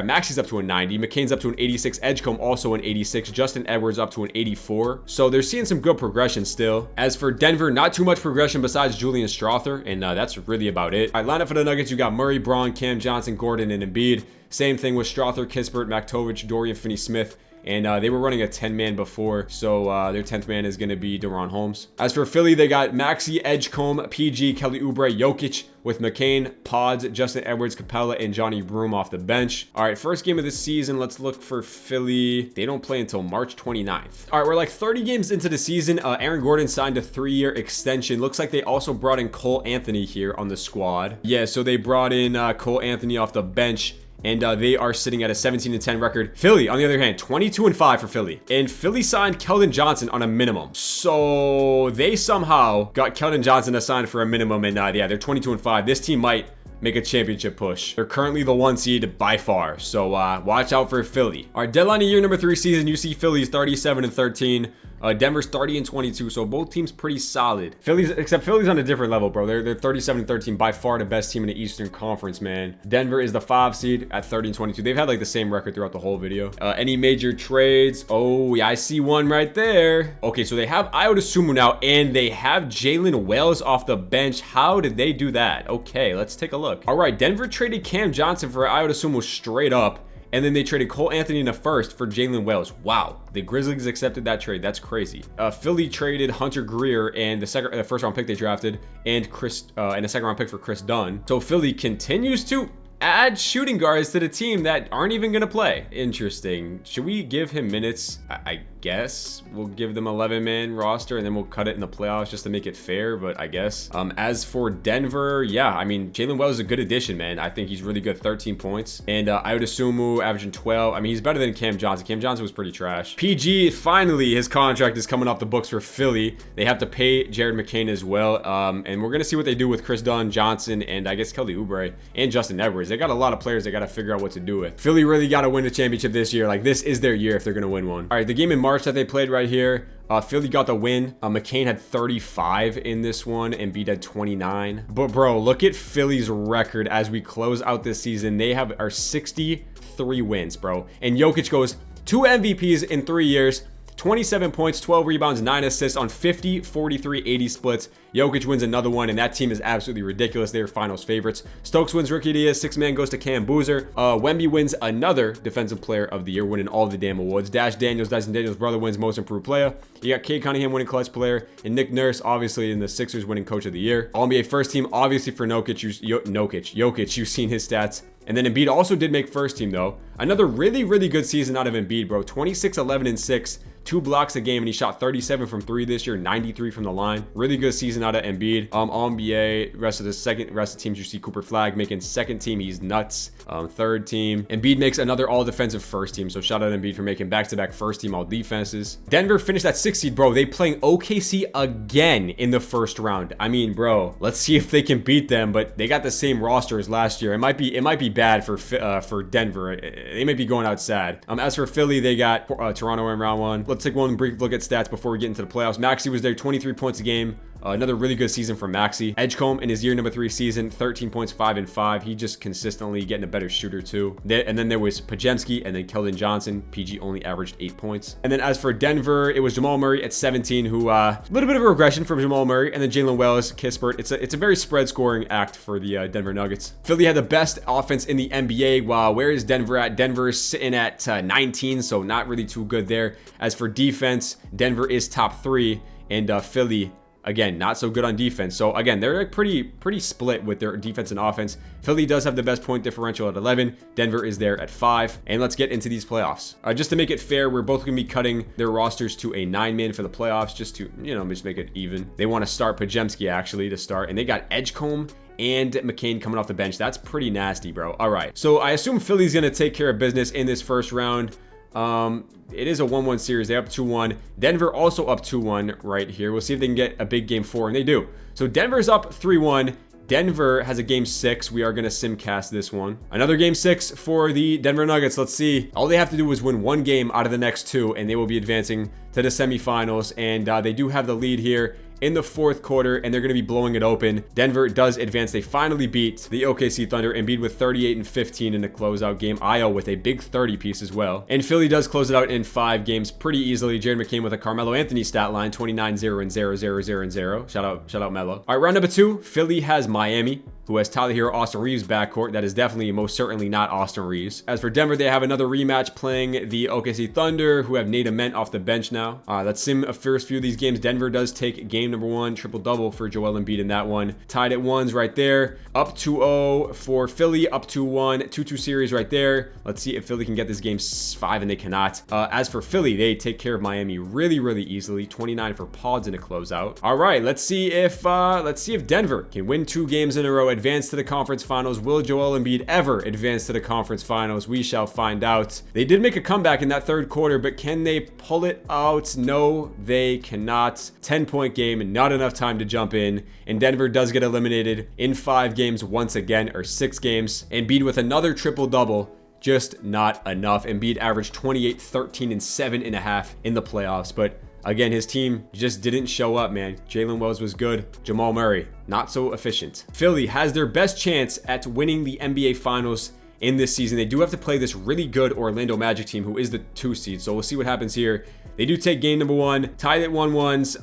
Maxey's up to a 90. McCain's up to an 86. Edgecombe also an 86. Justin Edwards up to an 84. So they're seeing some good progression still. As for Denver, not too much progression besides Julian Strother, and that's really about it. All right, lineup for the Nuggets. You got Murray, Braun, Cam Johnson, Gordon, and Embiid. Same thing with Strother, Kispert, Maktovic, Dorian Finney-Smith. And they were running a 10-man before, so their 10th man is going to be De'Ron Holmes. As for Philly, they got Maxey, Edgecombe, PG, Kelly Oubre, Jokic with McCain, Pods, Justin Edwards, Capella, and Johnny Broom off the bench. All right, first game of the season, let's look for Philly. They don't play until March 29th. All right, we're like 30 games into the season. Aaron Gordon signed a 3-year extension. Looks like they also brought in Cole Anthony here on the squad. Yeah, so they brought in Cole Anthony off the bench. And they are sitting at a 17-10 record. Philly, on the other hand, 22-5 for Philly. And Philly signed Keldon Johnson on a minimum. So they somehow got Keldon Johnson assigned for a minimum. And yeah, they're 22-5. This team might make a championship push. They're currently the 1 seed by far. So watch out for Philly. All right, deadline of year number 3 season. You see Philly's 37-13. Denver's 30-22, so both teams pretty solid. Except Philly's on a different level, bro. They're 37-13, by far the best team in the Eastern Conference, man. Denver is the 5 seed at 30-22. They've had like the same record throughout the whole video. Any major trades? Oh, yeah, I see one right there. Okay, so they have Ayo Dosunmu now, and they have Jalen Wells off the bench. How did they do that? Okay, let's take a look. All right, Denver traded Cam Johnson for Ayo Dosunmu straight up. And then they traded Cole Anthony in the first for Jalen Wells. Wow, the Grizzlies accepted that trade. That's crazy. Philly traded Hunter Greer and the first round pick they drafted, and a second round pick for Chris Dunn. So Philly continues to add shooting guards to the team that aren't even gonna play. Interesting. Should we give him minutes? I guess we'll give them 11-man roster and then we'll cut it in the playoffs just to make it fair, but I guess. As for Denver, yeah, I mean, Jalen Wells is a good addition, man. I think he's really good, 13 points. And Ayo Dosunmu averaging 12. I mean, he's better than Cam Johnson. Cam Johnson was pretty trash. PG, finally, his contract is coming off the books for Philly. They have to pay Jared McCain as well. And we're gonna see what they do with Chris Dunn, Johnson, and I guess Kelly Oubre and Justin Edwards. They got a lot of players they got to figure out what to do with. Philly really got to win the championship this year. Like, this is their year if they're going to win one. All right, the game in March that they played right here, Philly got the win. McCain had 35 in this one, and Embiid had 29. But bro, look at Philly's record as we close out this season. They are 63 wins, bro. And Jokic goes 2 MVPs in 3 years. 27 points, 12 rebounds, 9 assists on 50, 43, 80 splits. Jokic wins another one, and that team is absolutely ridiculous. They are finals favorites. Stokes wins Rookie of the Year. 6th man goes to Cam Boozer. Wemby wins another Defensive Player of the Year, winning all the damn awards. Dyson Daniels' brother, wins Most Improved Player. You got Cade Cunningham winning Clutch Player, and Nick Nurse, obviously, in the Sixers, winning Coach of the Year. All-NBA first team, obviously, for Jokic. You've seen his stats. And then Embiid also did make first team, though. Another really, really good season out of Embiid, bro. 26, 11, and 6. 2 blocks a game, and he shot 37 from 3 this year, 93 from the line. Really good season out of Embiid. All-NBA, rest of the teams, you see Cooper Flagg making 2nd team. He's nuts. 3rd team. Embiid makes another all-defensive first team, so shout out Embiid for making back-to-back first team all defenses. Denver finished at 6th seed, bro. They playing OKC again in the first round. I mean, bro, let's see if they can beat them, but they got the same roster as last year. It might be bad for Denver. They might be going out sad. As for Philly, they got Toronto in round 1. Let's take one brief look at stats before we get into the playoffs. Maxey was there, 23 points a game. Another really good season for Maxey. Edgecombe in his year number 3 season, 13 points, 5 and 5. He just consistently getting a better shooter too. And then there was Pajemski and then Keldon Johnson. PG only averaged 8 points. And then as for Denver, it was Jamal Murray at 17, who a little bit of a regression from Jamal Murray, and then Jalen Wells, Kispert. It's a very spread scoring act for the Denver Nuggets. Philly had the best offense in the NBA. Wow, where is Denver at? Denver's sitting at 19, so not really too good there. As for defense, Denver is top 3, and Philly, again, not so good on defense. So again, they're like pretty split with their defense and offense. Philly does have the best point differential at 11. Denver is there at 5. And let's get into these playoffs. Just to make it fair, we're both going to be cutting their rosters to a 9-man for the playoffs, just to, just make it even. They want to start Pajemski actually to start, and they got Edgecombe and McCain coming off the bench. That's pretty nasty, bro. All right. So I assume Philly's going to take care of business in this first round. It is a 1-1 series. They up 2-1. Denver also up 2-1 right here. We'll see if they can get a big game 4, and they do. So Denver's up 3-1. Denver has a game 6. We are going to simcast this one. Another game 6 for the Denver Nuggets. Let's see. All they have to do is win 1 game out of the next 2, and they will be advancing to the semifinals. And they do have the lead here. in the fourth quarter, and they're going to be blowing it open. Denver does advance. They finally beat the OKC Thunder. Embiid with 38 and 15 in the closeout game. Io with a big 30 piece as well. And Philly does close it out in 5 games pretty easily. Jared McCain with a Carmelo Anthony stat line, 29, 0, and 0, 0, 0, and 0. Shout out Melo. All right, round number 2. Philly has Miami, who has Tyler Hero, Austin Reeves backcourt. That is definitely most certainly not Austin Reeves. As for Denver, they have another rematch playing the OKC Thunder, who have Nate Ament off the bench now. Let's sim a first few of these games. Denver does take game number 1, triple-double for Joel Embiid in that one. Tied at 1s right there. Up 2-0 for Philly, up 2-1, 2-2 series right there. Let's see if Philly can get this game 5, and they cannot. As for Philly, they take care of Miami really, really easily. 29 for Pods in a closeout. All right, let's see if Denver can win 2 games in a row, advance to the conference finals. Will Joel Embiid ever advance to the conference finals? We shall find out. They did make a comeback in that third quarter, but can they pull it out? No, they cannot. 10-point game and not enough time to jump in. And Denver does get eliminated in 5 games once again, or 6 games. Embiid with another triple-double. Just not enough. Embiid averaged 28, 13, and 7.5 in the playoffs, but again, his team just didn't show up, man. Jalen Wells was good. Jamal Murray, not so efficient. Philly has their best chance at winning the NBA Finals in this season. They do have to play this really good Orlando Magic team, who is the 2 seed. So we'll see what happens here. They do take game number 1, tied at 1-1s,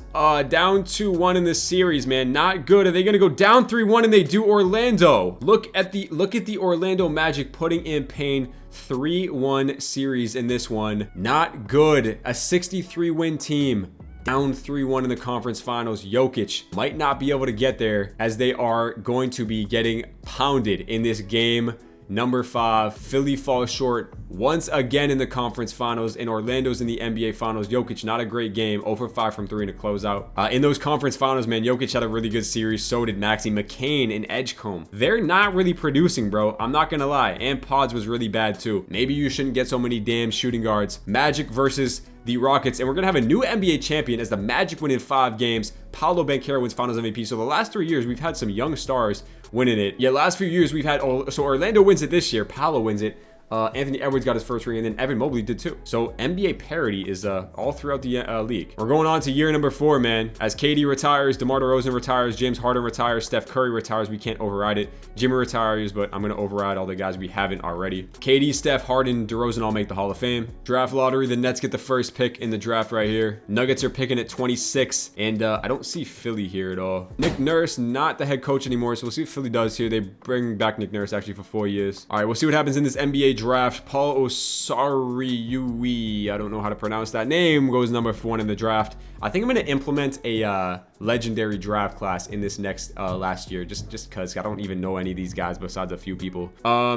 down 2-1 in this series, man. Not good. Are they going to go down 3-1 and they do Orlando? Look at the Orlando Magic putting in pain. 3-1 series in this one. Not good. A 63-win team. Down 3-1 in the conference finals. Jokic might not be able to get there, as they are going to be getting pounded in this game number 5. Philly falls short once again in the conference finals, and Orlando's in the NBA Finals. Jokic, not a great game. 0 for 5 from 3 in a closeout. In those conference finals, man, Jokic had a really good series. So did Maxey. McCain and Edgecombe. They're not really producing, bro. I'm not gonna lie. And Pods was really bad too. Maybe you shouldn't get so many damn shooting guards. Magic versus the Rockets, and we're gonna have a new NBA champion as the Magic win in 5 games. Paolo Banchero wins Finals MVP. So the last 3 years, we've had some young stars winning it. Yeah, last few years we've had, so Orlando wins it this year. Paolo wins it. Anthony Edwards got his first ring, and then Evan Mobley did too. So NBA parity is all throughout the league. We're going on to year number 4, man. As KD retires, DeMar DeRozan retires, James Harden retires, Steph Curry retires. We can't override it. Jimmy retires, but I'm going to override all the guys we haven't already. KD, Steph, Harden, DeRozan all make the Hall of Fame. Draft lottery, the Nets get the first pick in the draft right here. Nuggets are picking at 26, and I don't see Philly here at all. Nick Nurse, not the head coach anymore, so we'll see what Philly does here. They bring back Nick Nurse actually for 4 years. All right, we'll see what happens in this NBA draft. Paul Osariui, I don't know how to pronounce that name, goes number 1 in the draft. I think I'm going to implement a legendary draft class in this next last year, just because I don't even know any of these guys besides a few people.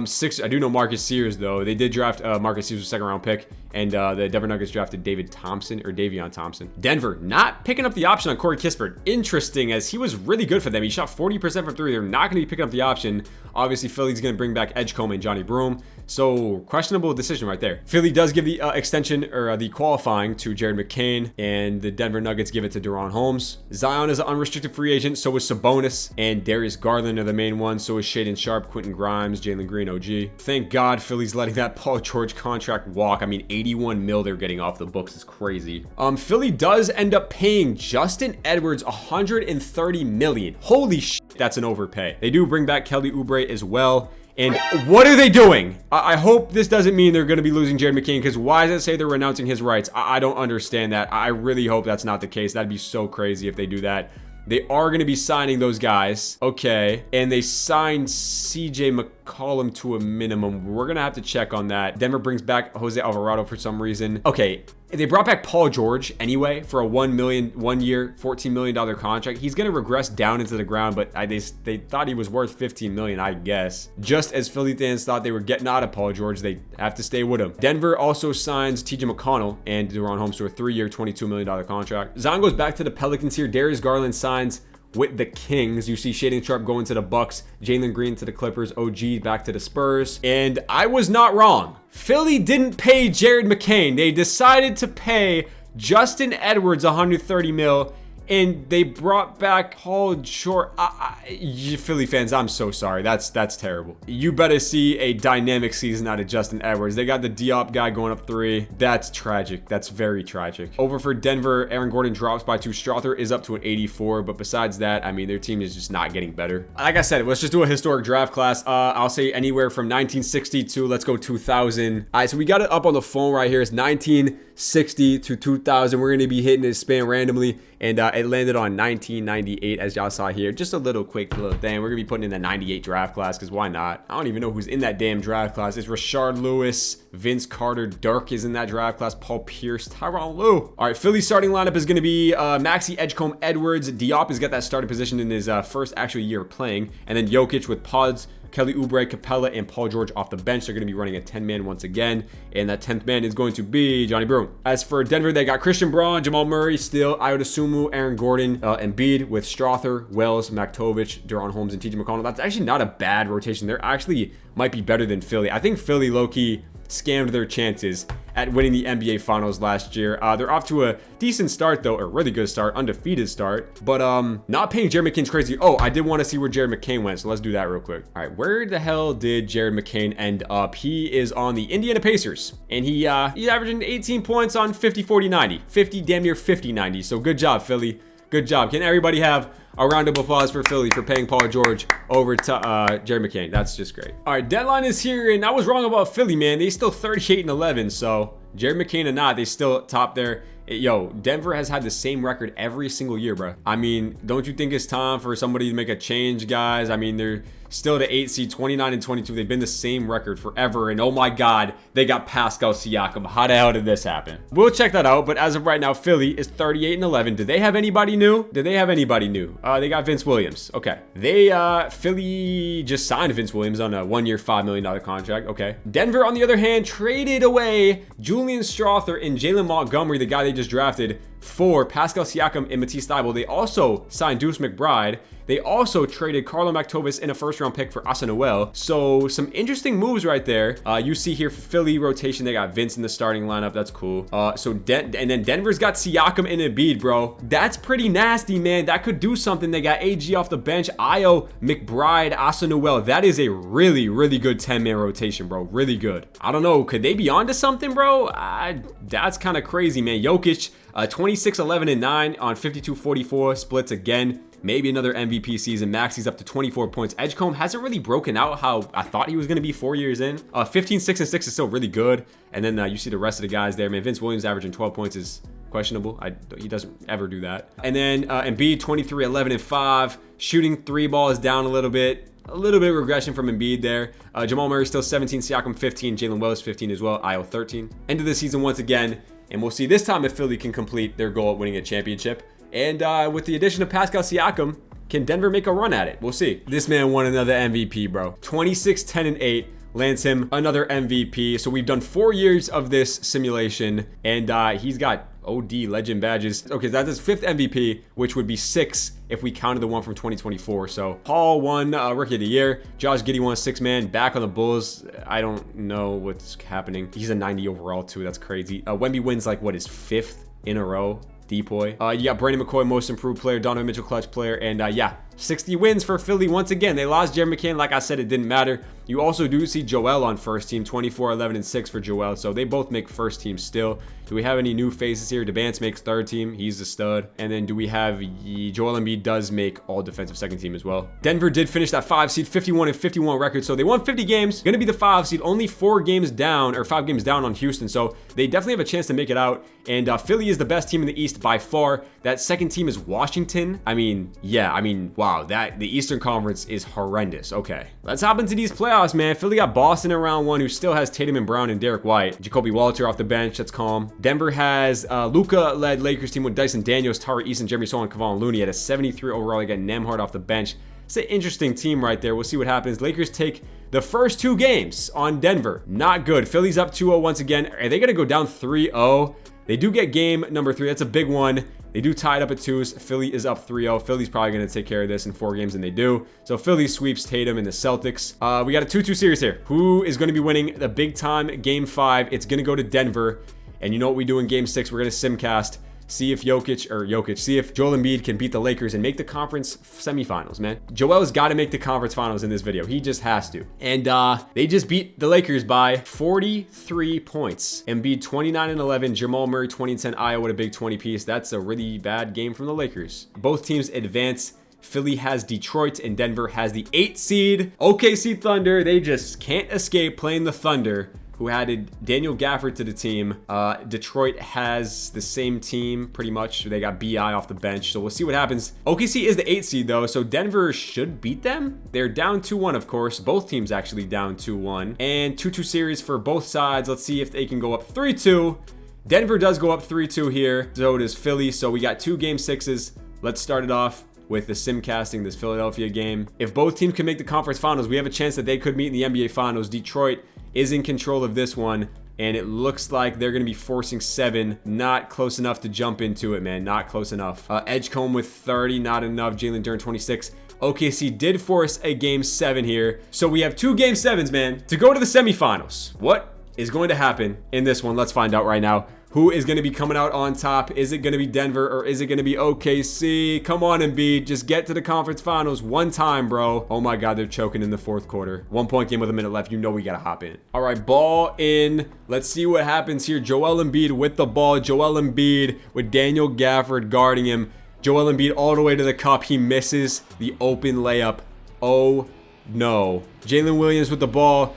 6, I do know Marcus Sears though. They did draft Marcus Sears, a 2nd round pick, and the Denver Nuggets drafted Davion Thompson. Denver not picking up the option on Corey Kispert. Interesting, as he was really good for them. He shot 40% from 3. They're not going to be picking up the option. Obviously, Philly's going to bring back Edgecombe and Johnny Broom. So questionable decision right there. Philly does give the extension, or the qualifying, to Jared McCain, and the Denver Nuggets give it to De'Ron Holmes. Zion is an unrestricted free agent, so is Sabonis, and Darius Garland are the main ones, so is Shaedon Sharpe, Quentin Grimes, Jalen Green, OG. Thank God Philly's letting that Paul George contract walk. I mean, 81 mil they're getting off the books is crazy. Philly does end up paying Justin Edwards $130 million. Holy shit, that's an overpay. They do bring back Kelly Oubre as well. And what are they doing? I hope this doesn't mean they're going to be losing Jared McCain, because why does it say they're renouncing his rights? I don't understand that. I really hope that's not the case. That'd be so crazy if they do that. They are going to be signing those guys. Okay. And they signed CJ McCollum to a minimum. We're going to have to check on that. Denver brings back Jose Alvarado for some reason. Okay. They brought back Paul George anyway for a 1 year, $14 million contract. He's going to regress down into the ground, but they thought he was worth $15 million, I guess. Just as Philly fans thought they were getting out of Paul George, they have to stay with him. Denver also signs TJ McConnell and De'Ron Holmes to a 3-year, $22 million contract. Zion goes back to the Pelicans here. Darius Garland signs with the Kings. You see Shaedon Sharpe going to the Bucks, Jalen Green to the Clippers, OG back to the Spurs. And I was not wrong. Philly didn't pay Jared McCain. They decided to pay Justin Edwards $130 million and they brought back Paul George. You Philly fans, I'm so sorry. That's terrible. You better see a dynamic season out of Justin Edwards. They got the Diop guy going up 3. That's tragic. That's very tragic. Over for Denver, Aaron Gordon drops by 2. Strother is up to an 84, but besides that, I mean, their team is just not getting better. Like I said, let's just do a historic draft class. I'll say anywhere from 1962, let's go 2000. All right, so we got it up on the phone right here. It's 1960 to 2000. We're going to be hitting this span randomly, and it landed on 1998, as y'all saw here. Just a little quick little thing. We're going to be putting in the 98 draft class, because why not? I don't even know who's in that damn draft class. It's Rashard Lewis, Vince Carter, Dirk is in that draft class, Paul Pierce, Tyronn Lue. All right, Philly's starting lineup is going to be Maxey, Edgecombe, Edwards. Diop has got that starting position in his first actual year playing, and then Jokic with Pods, Kelly Oubre, Capella, and Paul George off the bench. They're going to be running a 10-man once again, and that 10th man is going to be Johnny Broom. As for Denver, they got Christian Braun, Jamal Murray, Steele, Ayodesumu, Aaron Gordon, Embiid with Strother, Wells, Maktovich, Deron Holmes, and TJ McConnell. That's actually not a bad rotation. They're actually might be better than Philly. I think Philly low-key scammed their chances at winning the NBA Finals last year. They're off to a decent start, though, a really good start, undefeated start, but not paying Jared McCain's crazy. Oh, I did want to see where Jared McCain went, so let's do that real quick. All right, where the hell did Jared McCain end up? He is on the Indiana Pacers, and he's averaging 18 points on 50, 40, 90. 50, damn near 50, 90. So good job, Philly. Good job. Can everybody have a round of applause for Philly for paying Paul George over to Jared McCain? That's just great. All right, deadline is here, and I was wrong about Philly, man. They still 38-11, so Jared McCain or not, they still top there. Yo, Denver has had the same record every single year, bro. I mean, don't you think it's time for somebody to make a change, guys? I mean, they're still the 8 seed, 29-22. They've been the same record forever, and oh my God, they got Pascal Siakam. How the hell did this happen? We'll check that out, but as of right now, Philly is 38-11. Did they have anybody new? Did they have anybody new? They got Vince Williams. Okay. Philly just signed Vince Williams on a 1-year, $5 million contract. Okay. Denver, on the other hand, traded away Julian Strother and Jalen Montgomery, the guy they just drafted, for Pascal Siakam and Matisse Thybulle. They also signed Deuce McBride. They also traded Carlo Maktovis in a first-round pick for Asa Noel. So some interesting moves right there. You see here for Philly rotation, they got Vince in the starting lineup. That's cool. And then Denver's got Siakam and Embiid, bro. That's pretty nasty, man. That could do something. They got AG off the bench, Ayo, McBride, Asa Noel. That is a really, really good 10-man rotation, bro. Really good. I don't know. Could they be onto something, bro? That's kind of crazy, man. Jokic, 26, 11, and 9 on 52-44 splits again. Maybe another MVP season. Maxey's up to 24 points. Edgecombe hasn't really broken out how I thought he was going to be 4 years in. 15, 6, and 6 is still really good. And then you see the rest of the guys there, man. Vince Williams averaging 12 points is questionable. He doesn't ever do that. And then Embiid, 23, 11, and 5. Shooting 3 ball is down a little bit. A little bit of regression from Embiid there. Jamal Murray still 17, Siakam 15, Jalen Wells 15 as well, Ayo 13. End of the season once again, and we'll see this time if Philly can complete their goal of winning a championship. And with the addition of Pascal Siakam, can Denver make a run at it? We'll see. This man won another MVP, bro. 26, 10, and 8 lands him another MVP. So we've done 4 years of this simulation, and he's got OD legend badges. Okay, that's his 5th MVP, which would be 6 if we counted the one from 2024. So Paul won Rookie of the Year. Josh Giddey won 6-man. Back on the Bulls. I don't know what's happening. He's a 90 overall too. That's crazy. Wemby wins like what, his 5th in a row. Depoy. You got Brandon McCoy, most improved player, Donovan Mitchell, clutch player, and yeah, 60 wins for Philly once again. They lost Jared McCain. Like I said, it didn't matter. You also do see Joel on first team, 24, 11, and 6 for Joel, so they both make first team still. Do we have any new faces here? DeBance makes third team. He's a stud. And then do we have Joel Embiid does make all defensive second team as well. Denver did finish that 5 seed, 51-51 record, so they won 50 games. Gonna be the 5 seed, only 4 games down, or 5 games down on Houston, so they definitely have a chance to make it out. And Philly is the best team in the East by far. That second team is Washington. I mean, yeah, wow, the Eastern Conference is horrendous. Okay, let's hop into these playoffs, man. Philly got Boston in round 1, who still has Tatum and Brown and Derek White. Jacoby Walter off the bench, that's calm. Denver has Luka-led Lakers team with Dyson Daniels, Tari Eason, Jeremy Soule, and Kevon Looney at a 73 overall. You got Nembhard off the bench. It's an interesting team right there. We'll see what happens. Lakers take the first 2 games on Denver. Not good. Philly's up 2-0 once again. Are they going to go down 3-0? They do get game number 3. That's a big one. They do tie it up at 2s. Philly is up 3-0. Philly's probably going to take care of this in 4 games, and they do. So Philly sweeps Tatum and the Celtics. We got a 2-2 series here. Who is going to be winning the big time game 5? It's going to go to Denver. And you know what we do in game 6? We're going to simcast see if see if Joel Embiid can beat the Lakers and make the conference semifinals, man. Joel's got to make the conference finals in this video. He just has to. And they just beat the Lakers by 43 points. Embiid 29-11, Jamal Murray 20-10, Iowa with a big 20 piece. That's a really bad game from the Lakers. Both teams advance. Philly has Detroit and Denver has the 8 seed. OKC Thunder, they just can't escape playing the Thunder, who added Daniel Gafford to the team. Detroit has the same team pretty much. They got BI off the bench, so we'll see what happens. OKC is the 8 seed though, so Denver should beat them. They're down 2-1, of course. Both teams actually down 2-1. And 2-2 series for both sides. Let's see if they can go up 3-2. Denver does go up 3-2 here. So does Philly. So we got 2 game 6s. Let's start it off with the simcasting this Philadelphia game. If both teams can make the conference finals, we have a chance that they could meet in the NBA finals. Detroit is in control of this one, and it looks like they're going to be forcing 7. Not close enough to jump into it, man. Not close enough. Edgecombe with 30, not enough. Jalen Duren 26. OKC did force a game 7 here. So we have 2 game 7s, man, to go to the semifinals. What is going to happen in this one? Let's find out right now. Who is going to be coming out on top? Is it going to be Denver or is it going to be OKC? Come on, Embiid. Just get to the conference finals one time, bro. Oh my God, they're choking in the 4th quarter. 1-point game with a minute left. You know we got to hop in. All right, ball in. Let's see what happens here. Joel Embiid with the ball. Joel Embiid with Daniel Gafford guarding him. Joel Embiid all the way to the cup. He misses the open layup. Oh, no. Jalen Williams with the ball.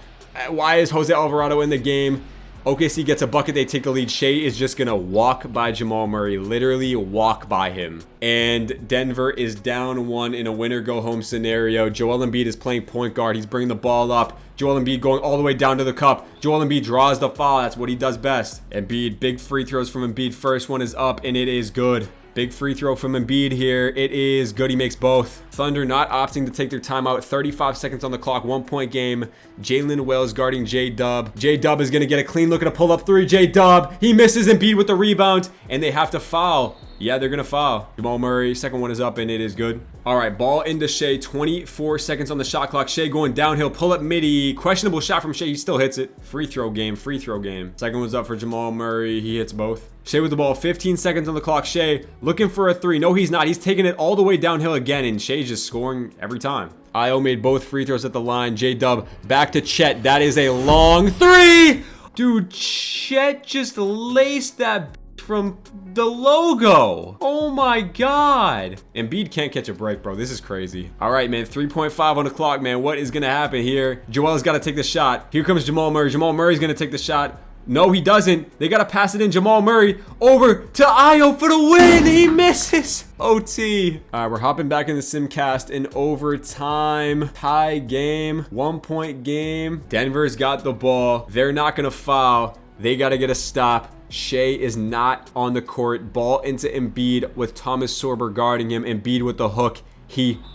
Why is Jose Alvarado in the game? OKC gets a bucket, they take the lead. Shea is just gonna walk by Jamal Murray, literally walk by him. And Denver is down 1 in a winner-go-home scenario. Joel Embiid is playing point guard. He's bringing the ball up. Joel Embiid going all the way down to the cup. Joel Embiid draws the foul. That's what he does best. Embiid, big free throws from Embiid. First one is up, and it is good. Big free throw from Embiid here. It is good. He makes both. Thunder not opting to take their timeout. 35 seconds on the clock. 1-point game. Jalen Wells guarding J-Dub. J-Dub is going to get a clean look at a pull-up 3. J-Dub. He misses. Embiid with the rebound. And they have to foul. Yeah, they're going to foul. Jamal Murray. Second one is up, and it is good. All right, ball into Shea. 24 seconds on the shot clock. Shea going downhill. Pull-up midi. Questionable shot from Shea. He still hits it. Free throw game. Free throw game. Second one's up for Jamal Murray. He hits both. Shea with the ball. 15 seconds on the clock. Shea looking for a 3. No, he's not. He's taking it all the way downhill again, and Shea's just scoring every time. Io made both free throws at the line. J-Dub back to Chet. That is a long 3. Dude, Chet just laced that from the logo. Oh my God. Embiid can't catch a break, bro. This is crazy. All right, man. 3.5 on the clock, man. What is going to happen here? Joel's got to take the shot. Here comes Jamal Murray. Jamal Murray's going to take the shot. No, he doesn't. They got to pass it in. Jamal Murray over to Io for the win. He misses. OT. All right, we're hopping back in the simcast in overtime. Tie game. 1-point game. Denver's got the ball. They're not going to foul. They got to get a stop. Shea is not on the court. Ball into Embiid with Thomas Sorber guarding him. Embiid with the hook.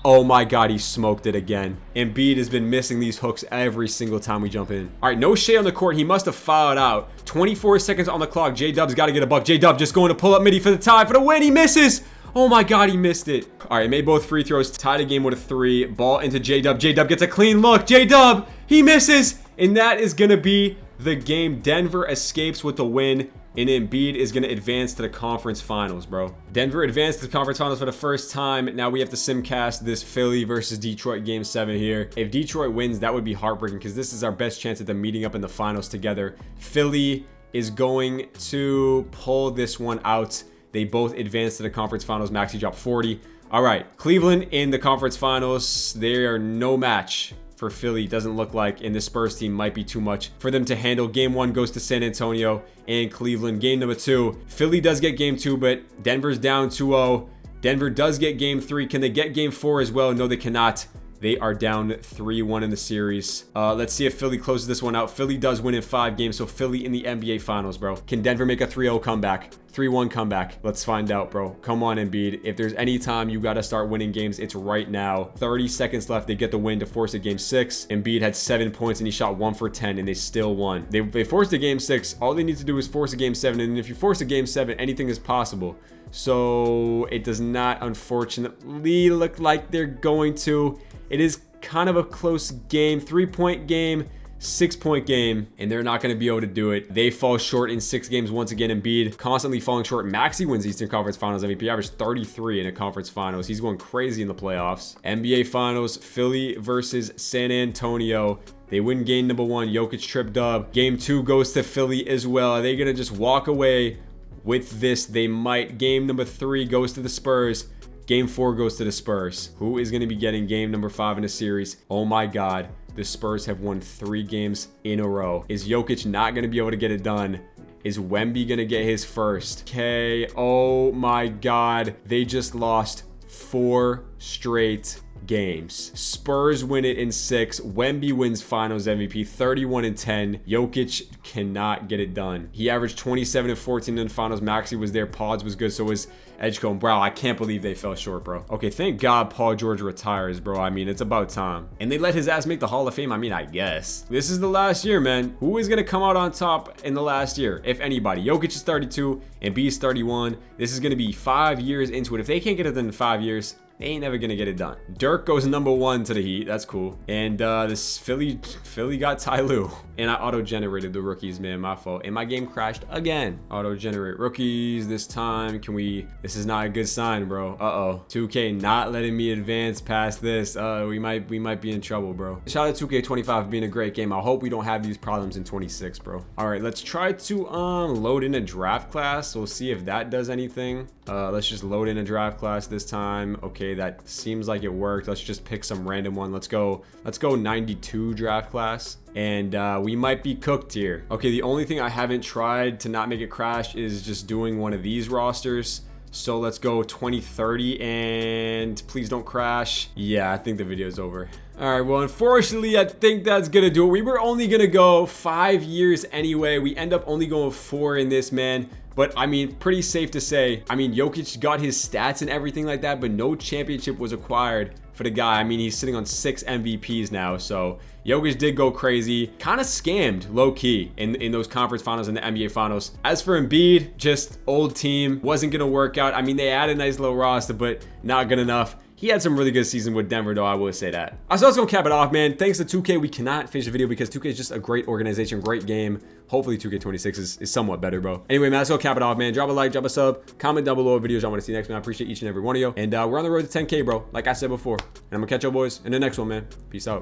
Oh my God, he smoked it again. Embiid has been missing these hooks every single time we jump in. All right, no Shea on the court. He must have fouled out. 24 seconds on the clock. J-Dub's got to get a buck. J-Dub just going to pull up midi for the tie for the win. He misses. Oh my God, he missed it. All right, made both free throws. Tied a game with a 3. Ball into J-Dub. J-Dub gets a clean look. J-Dub, he misses. And that is going to be the game. Denver escapes with the win. And Embiid is going to advance to the conference finals, bro. Denver advanced to the conference finals for the first time. Now we have to simcast this Philly versus Detroit game 7 here. If Detroit wins, that would be heartbreaking because this is our best chance at them meeting up in the finals together. Philly is going to pull this one out. They both advanced to the conference finals. Maxey dropped 40. All right, Cleveland in the conference finals. They are no match for Philly. Doesn't look like, and the Spurs team might be too much for them to handle. Game 1 goes to San Antonio and Cleveland. Game number 2, Philly does get game 2, but Denver's down 2-0. Denver does get game 3. Can they get game 4 as well? No, they cannot. They are down 3-1 in the series. Let's see if Philly closes this one out. Philly does win in 5 games, so Philly in the NBA Finals, bro. Can Denver make a 3-0 comeback? 3-1 comeback. Let's find out, bro. Come on, Embiid. If there's any time you got to start winning games, it's right now. 30 seconds left. They get the win to force a game 6. Embiid had 7 points, and he shot 1 for 10, and they still won. They forced a game 6. All they need to do is force a game 7, and if you force a game 7, anything is possible. So it does not, unfortunately, look like they're going to. It is kind of a close game. 3-point game. 6-point game, and they're not going to be able to do it. They fall short in 6 games once again. Embiid constantly falling short. Maxey wins Eastern Conference Finals MVP, averaged 33 in a conference finals. He's going crazy in the playoffs. NBA Finals, Philly versus San Antonio. They win game number 1. Jokic tripped up. Game 2 goes to Philly as well. Are they going to just walk away with this? They might. Game number 3 goes to the Spurs. Game 4 goes to the Spurs. Who is going to be getting game number 5 in the series? Oh my God. The Spurs have won 3 games in a row. Is Jokic not going to be able to get it done? Is Wemby going to get his first? Okay. Oh my God. They just lost 4 straight games. Spurs win it in 6. Wemby wins Finals MVP, 31-10. Jokic cannot get it done. He averaged 27 and 14 in the Finals. Maxey was there. Pods was good. So was Edgecombe. Bro, I can't believe they fell short, bro. Okay, thank God Paul George retires, bro. I mean, it's about time. And they let his ass make the Hall of Fame. I mean, I guess. This is the last year, man. Who is going to come out on top in the last year? If anybody. Jokic is 32 and B is 31. This is going to be 5 years into it. If they can't get it done in 5 years, they ain't never gonna get it done. Dirk goes number 1 to the Heat. That's cool. And this Philly got Ty Lue. And I auto-generated the rookies, man. My fault. And my game crashed again. Auto-generate rookies this time. Can we? This is not a good sign, bro. Uh-oh. 2K not letting me advance past this. We might be in trouble, bro. Shout out to 2K25 for being a great game. I hope we don't have these problems in 26, bro. All right, let's try to load in a draft class. We'll see if that does anything. Let's just load in a draft class this time. Okay, that seems like it worked. Let's just pick some random one. Let's go 92 draft class. And we might be cooked here. Okay, the only thing I haven't tried to not make it crash is just doing one of these rosters. So let's go 2030 and please don't crash. Yeah, I think the video's over. All right, well, unfortunately, I think that's gonna do it. We were only gonna go 5 years anyway. We end up only going 4 in this, man. But I mean, pretty safe to say, I mean, Jokic got his stats and everything like that, but no championship was acquired for the guy. I mean, he's sitting on 6 MVPs now. So Jokic did go crazy, kind of scammed low key in those conference finals and the NBA finals. As for Embiid, just old team, wasn't going to work out. I mean, they had a nice little roster, but not good enough. He had some really good season with Denver, though, I will say that. So let's go cap it off, man. Thanks to 2K, we cannot finish the video because 2K is just a great organization, great game. Hopefully 2K26 is somewhat better, bro. Anyway, man, let's go cap it off, man. Drop a like, drop a sub, comment down below what videos y'all want to see next, man. I appreciate each and every one of you. And we're on the road to 10K, bro, like I said before. And I'm going to catch y'all boys in the next one, man. Peace out.